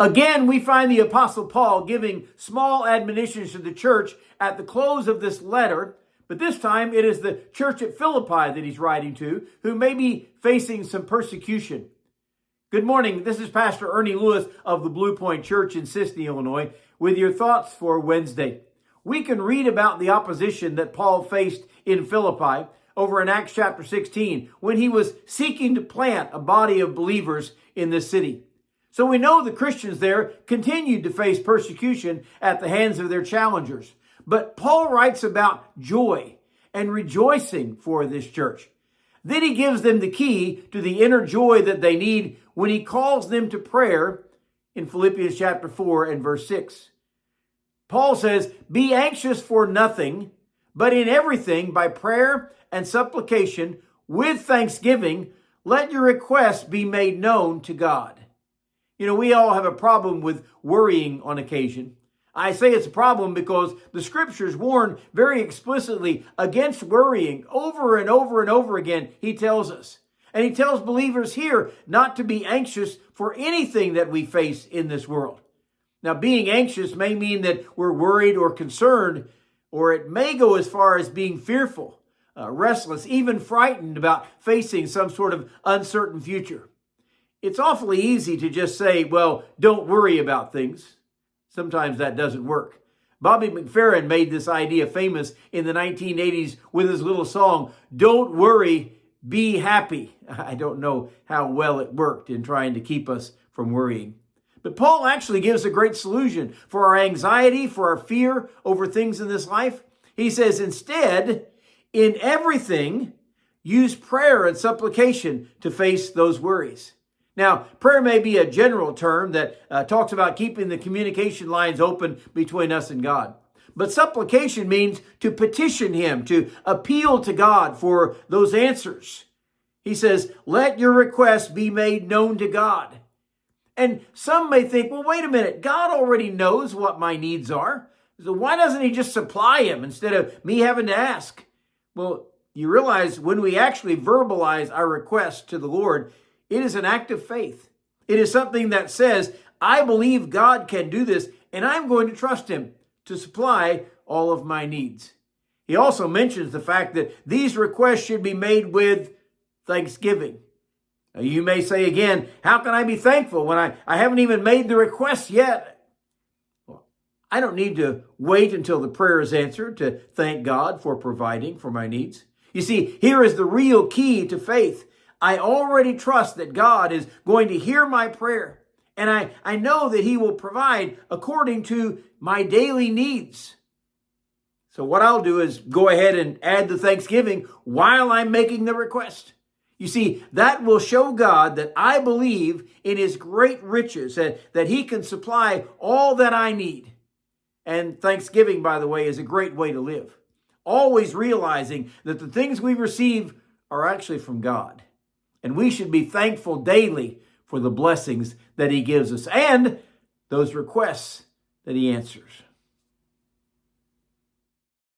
Again, we find the Apostle Paul giving small admonitions to the church at the close of this letter, but this time it is the church at Philippi that he's writing to, who may be facing some persecution. Good morning. This is Pastor Ernie Lewis of the Blue Point Church in Sisney, Illinois, with your thoughts for Wednesday. We can read about the opposition that Paul faced in Philippi over in Acts chapter 16, when he was seeking to plant a body of believers in this city. So we know the Christians there continued to face persecution at the hands of their challengers. But Paul writes about joy and rejoicing for this church. Then he gives them the key to the inner joy that they need when he calls them to prayer in Philippians chapter 4 and verse 6. Paul says, "Be anxious for nothing, but in everything by prayer and supplication with thanksgiving, let your requests be made known to God." You know, we all have a problem with worrying on occasion. I say it's a problem because the scriptures warn very explicitly against worrying over and over and over again, he tells us. And he tells believers here not to be anxious for anything that we face in this world. Now, being anxious may mean that we're worried or concerned, or it may go as far as being fearful, restless, even frightened about facing some sort of uncertain future. It's awfully easy to just say, well, don't worry about things. Sometimes that doesn't work. Bobby McFerrin made this idea famous in the 1980s with his little song, "Don't Worry, Be Happy." I don't know how well it worked in trying to keep us from worrying. But Paul actually gives a great solution for our anxiety, for our fear over things in this life. He says, instead, in everything, use prayer and supplication to face those worries. Now, prayer may be a general term that talks about keeping the communication lines open between us and God. But supplication means to petition him, to appeal to God for those answers. He says, let your requests be made known to God. And some may think, well, wait a minute, God already knows what my needs are. So why doesn't he just supply them instead of me having to ask? Well, you realize when we actually verbalize our request to the Lord, it is an act of faith. It is something that says, I believe God can do this, and I'm going to trust him to supply all of my needs. He also mentions the fact that these requests should be made with thanksgiving. Now, you may say again, how can I be thankful when I haven't even made the request yet? Well, I don't need to wait until the prayer is answered to thank God for providing for my needs. You see, here is the real key to faith. I already trust that God is going to hear my prayer, and I know that he will provide according to my daily needs. So what I'll do is go ahead and add the thanksgiving while I'm making the request. You see, that will show God that I believe in his great riches, that he can supply all that I need. And thanksgiving, by the way, is a great way to live. Always realizing that the things we receive are actually from God. And we should be thankful daily for the blessings that he gives us and those requests that he answers.